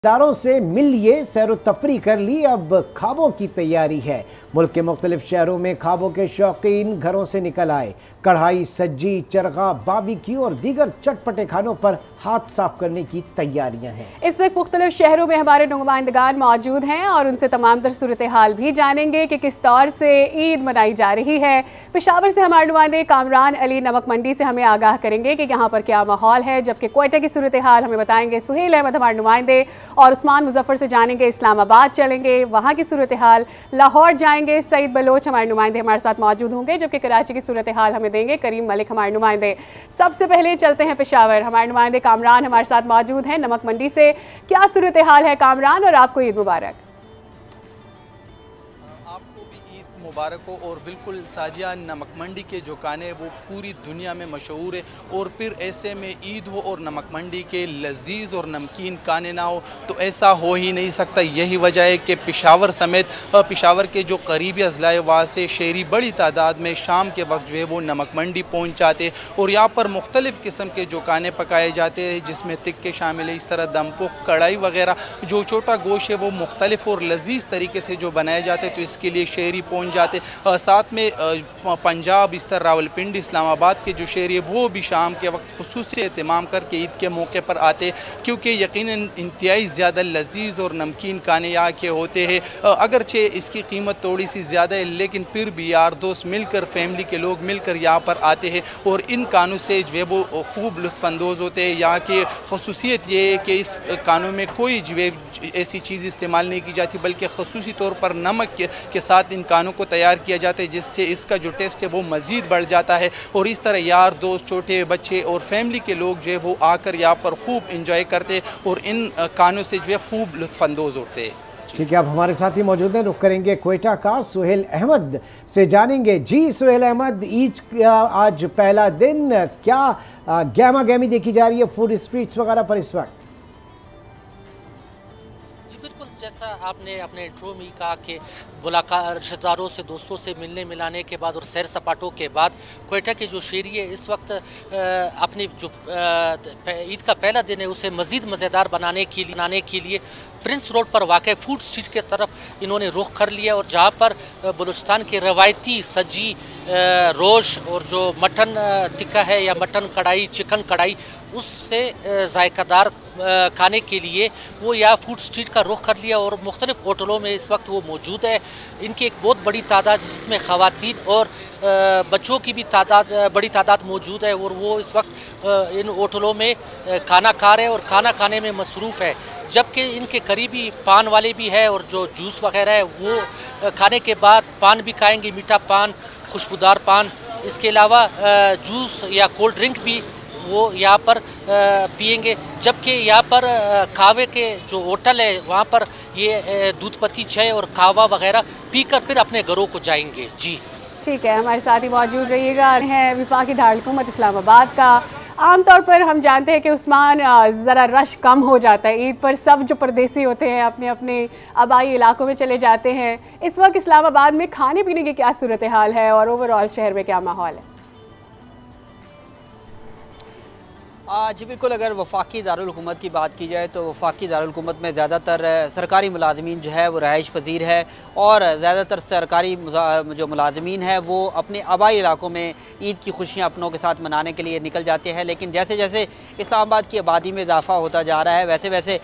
दारों से मिलिए, सैर तफरी कर ली, अब खाबों की तैयारी है। मुल्क के मुख्तलिफ शहरों में खाबों के शौकीन घरों से निकल आए। कढ़ाई, सज्जी, चरगा, बारबेक्यू और दीगर चटपटे खानों पर हाथ साफ करने की तैयारियां हैं। इस वक्त मुख्तलिफ शहरों में हमारे नुमाइंदगान मौजूद हैं और उनसे तमाम तर सूरत हाल भी जानेंगे कि किस तौर से ईद मनाई जा रही है। पेशावर से हमारे नुमाइंदे कामरान अली नमक मंडी से हमें आगाह करेंगे कि यहाँ पर क्या माहौल है, जबकि क्वेटा की सूरत हाल हमें बताएंगे सुहेल अहमद हमारे नुमाइंदे, और उस्मान मुजफ्फर से जानेंगे इस्लामाबाद चलेंगे, वहाँ की सूरत हाल। लाहौर जाएंगे, सईद बलोच हमारे नुमाइंदे हमारे साथ मौजूद होंगे, जबकि कराची की सूरत हाल हमें देंगे करीम मलिक हमारे नुमाइंदे। सबसे पहले चलते हैं पेशावर, हमारे नुमाइंदे कामरान हमारे साथ मौजूद हैं नमक मंडी से। क्या सूरत हाल है कामरान, और आपको ईद मुबारक। आपको भी ईद मुबारक हो। और बिल्कुल साजिया, नमक मंडी के जो खाने वो पूरी दुनिया में मशहूर है, और फिर ऐसे में ईद हो और नमक मंडी के लजीज और नमकीन खाने ना हो तो ऐसा हो ही नहीं सकता। यही वजह है कि पेशावर समेत पेशावर के जो करीबी अजलाए वहाँ से शहरी बड़ी तादाद में शाम के वक्त जो है वो नमक मंडी पहुँच जाते और यहाँ पर मुख्तलिफ़ किस्म के जो खाने पकाए जाते हैं, जिसमें तिक्के शामिल है, इस तरह दमपुख, कढ़ाई वगैरह जो छोटा गोश्त है वो मुख्तलिफ और लजीज तरीके से जो बनाए जाते, तो इसके लिए शहरी पहुँच जाते। साथ में पंजाब, इस तरह रावलपिंडी, इस्लामाबाद के जो शहरी है वो भी शाम के वक्त खुसूसी एहतमाम करके ईद के मौके पर आते, क्योंकि यकीनन इंतहाई ज़्यादा लजीज और नमकीन खाने यहाँ के होते हैं। अगरचे इसकी कीमत थोड़ी सी ज़्यादा है, लेकिन फिर भी यार दोस्त मिलकर, फैमिली के लोग मिलकर यहाँ पर आते हैं और इन खानों से जो है वो खूब लुत्फ़अंदोज़ होते हैं। यहाँ की खसूसियत ये है कि इस खानों में कोई जो है ऐसी चीज़ इस्तेमाल नहीं की जाती, बल्कि खसूसी तौर पर नमक के साथ इन खानों को तैयार किया जाता है, जिससे इसका जो टेस्ट है वो मज़ीद बढ़ जाता है। और इस तरह यार दोस्त, छोटे बच्चे और फैमिली के लोग जो है वो आकर यहाँ पर खूब इंजॉय करते और इन खानों से जो है खूब लुत्फ़अंदोज़ होते हैं। ठीक है, अब हमारे साथ ही मौजूद हैं, रुख करेंगे क्वेटा का सुहेल अहमद से जानेंगे। जी सुहेल अहमद, ईद आज पहला दिन, क्या गहमा गहमी देखी जा रही है फूड स्ट्रीट्स वगैरह पर इस वक्त? जैसा आपने अपने इंट्रो में कहा कि मुलाकात रिश्तेदारों से, दोस्तों से मिलने मिलाने के बाद और सैर सपाटों के बाद क्वेटा के जो शहरी है इस वक्त अपनी जो ईद का पहला दिन है उसे मज़ीद मज़ेदार बनाने के लिए प्रिंस रोड पर वाक़ फूड स्ट्रीट के तरफ इन्होंने रुख कर लिया, और जहाँ पर बलूचिस्तान के रवायती सज्जी, रोश और जो मटन टिक्का है या मटन कढ़ाई, चिकन कढ़ाई, उससे जायकादार खाने के लिए वो यहाँ फूड स्ट्रीट का रुख कर लिया और मुख्तलिफ़ होटलों में इस वक्त वो मौजूद है। इनकी एक बहुत बड़ी तादाद, जिसमें ख़वातीन और बच्चों की भी बड़ी तादाद मौजूद है, और वो इस वक्त इन होटलों में खाना खा रहे हैं और खाना खाने में मसरूफ़ है। जबकि इनके करीबी पान वाले भी है और जो जूस वगैरह है वो खाने के बाद पान भी खाएंगे, मीठा पान, खुशबूदार पान। इसके अलावा जूस या कोल्ड ड्रिंक भी वो यहाँ पर पिएंगे। जबकि यहाँ पर कावे के जो होटल है वहाँ पर ये दूध पत्ती चाय और कावा वगैरह पीकर फिर अपने घरों को जाएंगे। जी ठीक है, हमारे साथ ही मौजूद रहिएगा। है विफाकी दारुल-हुकूमत इस्लामाबाद का। आमतौर पर हम जानते हैं कि उस्मान ज़रा रश कम हो जाता है ईद पर, सब जो परदेसी होते हैं अपने अपने आबाई इलाकों में चले जाते हैं। इस वक्त इस्लामाबाद में खाने पीने की क्या सूरत हाल है और ओवरऑल शहर में क्या माहौल है? जी बिल्कुल, अगर वफाकी दारुल हुकूमत की बात की जाए तो वफाकी दारुल हुकूमत में ज़्यादातर सरकारी मुलाजमीन जो है वो रहाइश पजीर है, और ज़्यादातर सरकारी जो मुलाजमीन है वो अपने आबाई इलाकों में ईद की खुशियाँ अपनों के साथ मनाने के लिए निकल जाते हैं। लेकिन जैसे जैसे इस्लामाबाद की आबादी में इजाफा होता जा रहा है, वैसे वैसे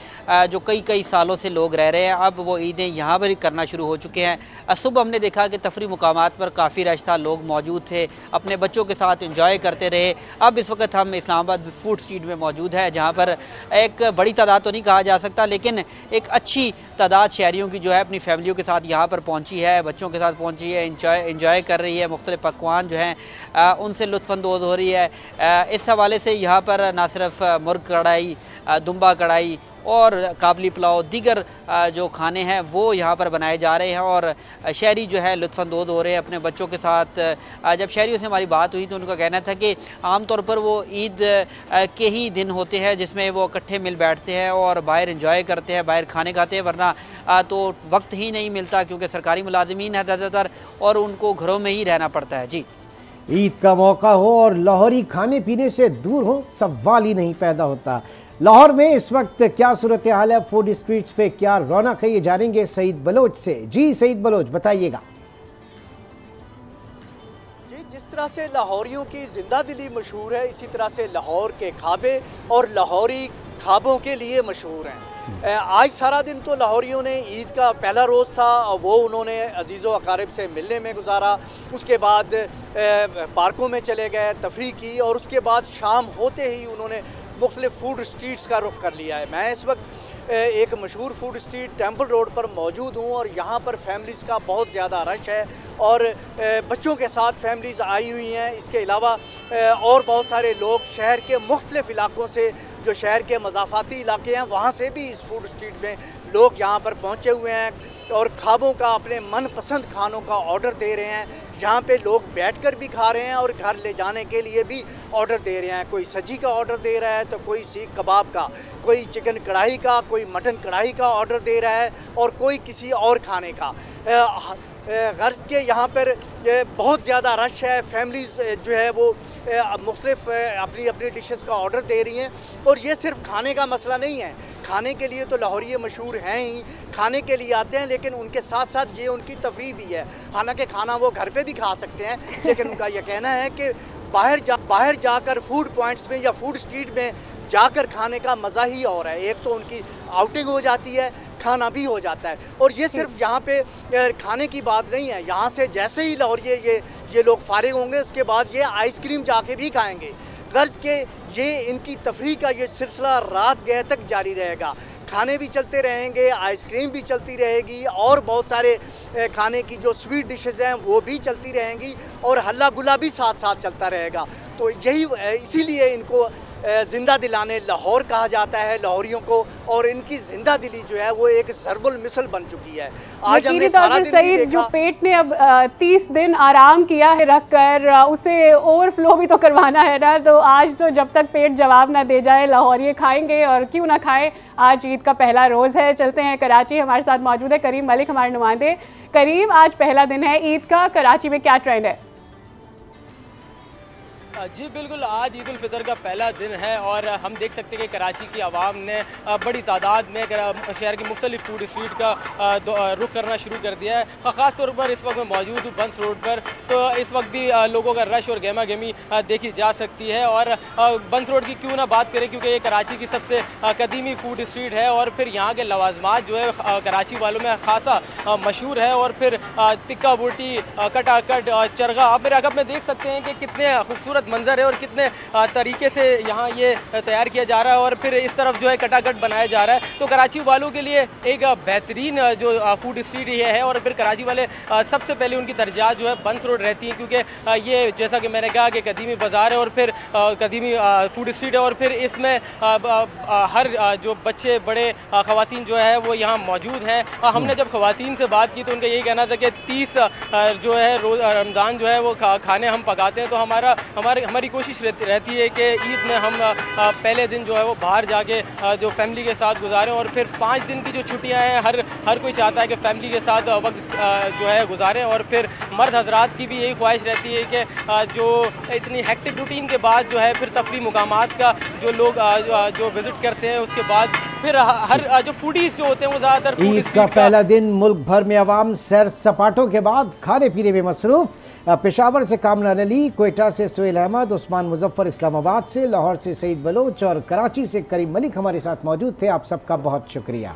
जो कई सालों से लोग रह रहे हैं, अब वो ईदें यहाँ पर करना शुरू हो चुके हैं। सुबह हमने देखा कि तफरी मुकामात पर काफ़ी रश था, लोग मौजूद थे, अपने बच्चों के साथ इंजॉय करते रहे। अब इस वक्त हम इस्लामाबाद फूड स्ट्रीट में मौजूद है, जहां पर एक बड़ी तादाद तो नहीं कहा जा सकता, लेकिन एक अच्छी तादाद शहरियों की जो है अपनी फैमिलियों के साथ यहाँ पर पहुंची है, बच्चों के साथ पहुंची है, इंजॉय कर रही है, मुख्तलिफ पकवान जो हैं उनसे लुत्फ़अंदोज़ हो रही है। इस हवाले से यहाँ पर ना सिर्फ मुर्ग कढ़ाई, दुम्बा कढ़ाई और काबली पुलाव, दीगर जो खाने हैं वो यहाँ पर बनाए जा रहे हैं, और शहरी जो है लुत्फ़अंदोज़ हो रहे हैं अपने बच्चों के साथ। जब शहरियों से हमारी बात हुई तो उनका कहना था कि आमतौर पर वो ईद के ही दिन होते हैं जिसमें वो इकट्ठे मिल बैठते हैं और बाहर इंजॉय करते हैं, बाहर खाने खाते हैं, वरना तो वक्त ही नहीं मिलता, क्योंकि सरकारी मुलाजमीन है ज़्यादातर और उनको घरों में ही रहना पड़ता है। जी, ईद का मौका हो और लाहौरी खाने पीने से दूर हो, सवाल ही नहीं पैदा होता। लाहौर में इस वक्त क्या सूरत हाल है, फूड स्ट्रीट्स पे क्या रौनक है, ये जानेंगे सईद बलोच से। जी सईद बलोच, बताइएगा। जी, जिस तरह से लाहौरियों की जिंदा दिली मशहूर है, इसी तरह से लाहौर के खाबे और लाहौरी खाबों के लिए मशहूर हैं। आज सारा दिन तो लाहौरियों ने ईद का पहला रोज़ था, वो उन्होंने अजीज़ो अकारिब से मिलने में गुजारा। उसके बाद पार्कों में चले गए, तफरी की, और उसके बाद शाम होते ही उन्होंने मुख्तलिफ फूड स्ट्रीट्स का रुख कर लिया है। मैं इस वक्त एक मशहूर फूड स्ट्रीट टेम्पल रोड पर मौजूद हूँ और यहाँ पर फैमिलीज़ का बहुत ज़्यादा रश है और बच्चों के साथ फैमिलीज़ आई हुई हैं। इसके अलावा और बहुत सारे लोग शहर के मुख्तलिफ इलाकों से, जो शहर के मज़ाफ़ाती इलाके हैं, वहाँ से भी इस फूड स्ट्रीट में लोग यहाँ पर पहुँचे हुए हैं और खाबों का, अपने मनपसंद खानों का ऑर्डर दे रहे हैं। जहाँ पे लोग बैठकर भी खा रहे हैं और घर ले जाने के लिए भी ऑर्डर दे रहे हैं। कोई सब्जी का ऑर्डर दे रहा है तो कोई सीख कबाब का, कोई चिकन कढ़ाई का, कोई मटन कढ़ाई का ऑर्डर दे रहा है और कोई किसी और खाने का। गर्ज के यहाँ पर बहुत ज़्यादा रश है। फैमिलीज़ जो है वो मुख्तलिफ अपनी अपनी डिशेस का ऑर्डर दे रही हैं और ये सिर्फ खाने का मसला नहीं है। खाने के लिए तो लाहौरी मशहूर हैं ही, खाने के लिए आते हैं, लेकिन उनके साथ साथ ये उनकी तफरीह भी है। हालांकि खाना वो घर पे भी खा सकते हैं, लेकिन उनका यह कहना है कि बाहर जाकर फूड पॉइंट्स में या फूड स्ट्रीट में जाकर खाने का मज़ा ही और है। एक तो उनकी आउटिंग हो जाती है, खाना भी हो जाता है। और ये सिर्फ यहाँ पे खाने की बात नहीं है, यहाँ से जैसे ही लाहौरी ये लोग फारिग होंगे, उसके बाद ये आइसक्रीम जाके भी खाएंगे। गर्ज के ये इनकी तफरीह का ये सिलसिला रात गए तक जारी रहेगा। खाने भी चलते रहेंगे, आइसक्रीम भी चलती रहेगी और बहुत सारे खाने की जो स्वीट डिशेज़ हैं वो भी चलती रहेंगी और हल्ला गुल्ला भी साथ साथ चलता रहेगा। तो यही इसीलिए इनको जिंदा दिलाने लाहौर कहा जाता है लाहौरियों को, और इनकी जिंदा दिली जो है वो एक ज़रबुल मिसल बन चुकी है। आज हमने सारा दिन भी देखा, जो पेट ने अब 30 दिन आराम किया है रख कर, उसे ओवरफ्लो भी तो करवाना है ना। तो आज तो जब तक पेट जवाब ना दे जाए, लाहौरी खाएंगे और क्यों ना खाएं। आज ईद का पहला रोज़ है। चलते हैं कराची, हमारे साथ मौजूद है करीम मलिक, हमारे नुमाइंदे। करीम, आज पहला दिन है ईद का, कराची में क्या ट्रेंड है? जी बिल्कुल, आज ईद उल फितर का पहला दिन है और हम देख सकते हैं कि कराची की आवाम ने बड़ी तादाद में शहर की मुख्तलिफ फूड स्ट्रीट का रुख करना शुरू कर दिया है। ख़ास तौर पर इस वक्त मैं मौजूद हूँ बंस रोड पर, तो इस वक्त भी लोगों का रश और गहमा गहमी देखी जा सकती है। और बंस रोड की क्यों ना बात करें, क्योंकि ये कराची की सबसे कदीमी फूड स्ट्रीट है और फिर यहाँ के लवाजमात जो है कराची वालों में खासा मशहूर है। और फिर टिक्का बोटी, कटाकट, चरगा, आप मेरे अगब में देख सकते हैं कि कितने खूबसूरत मंजर है और कितने तरीके से यहाँ ये तैयार किया जा रहा है और फिर इस तरफ जो है कटाकट बनाया जा रहा है। तो कराची वालों के लिए एक बेहतरीन जो फूड स्ट्रीट ये है और फिर कराची वाले सबसे पहले उनकी तरजीहात जो है बंस रोड रहती है, क्योंकि ये जैसा कि मैंने कहा कि कदीमी बाज़ार है और फिर कदीमी फूड स्ट्रीट है और फिर इसमें हर जो बच्चे बड़े ख़वातीन जो है वो यहाँ मौजूद हैं। हमने जब ख़वातीन से बात की तो उनका यही कहना था कि 30 जो है रोज़ रमज़ान जो है वो खाने हम पकाते हैं। तो हमारी कोशिश रहती है कि ईद में हम पहले दिन जो है वो बाहर जाके जो फैमिली के साथ गुजारें और फिर 5 दिन की जो छुट्टियां हैं हर कोई चाहता है कि फैमिली के साथ वक्त जो है गुजारें। और फिर मर्द हजरात की भी यही ख्वाहिश रहती है कि जो इतनी हेक्टिक रूटीन के बाद जो है फिर तफरी मुकामात का जो लोग जो विज़िट करते हैं, उसके बाद फिर हर जो फूडीज जो होते हैं वो ज़्यादातर ईद का पहला दिन मुल्क भर में आवाम सैर सपाटों के बाद खाने पीने में मसरूफ़। पेशावर से कामरान अली, क्वेटा से सुहेल अहमद, उस्मान मुजफ्फर इस्लामाबाद से, लाहौर से सईद बलोच और कराची से करीम मलिक हमारे साथ मौजूद थे। आप सबका बहुत शुक्रिया।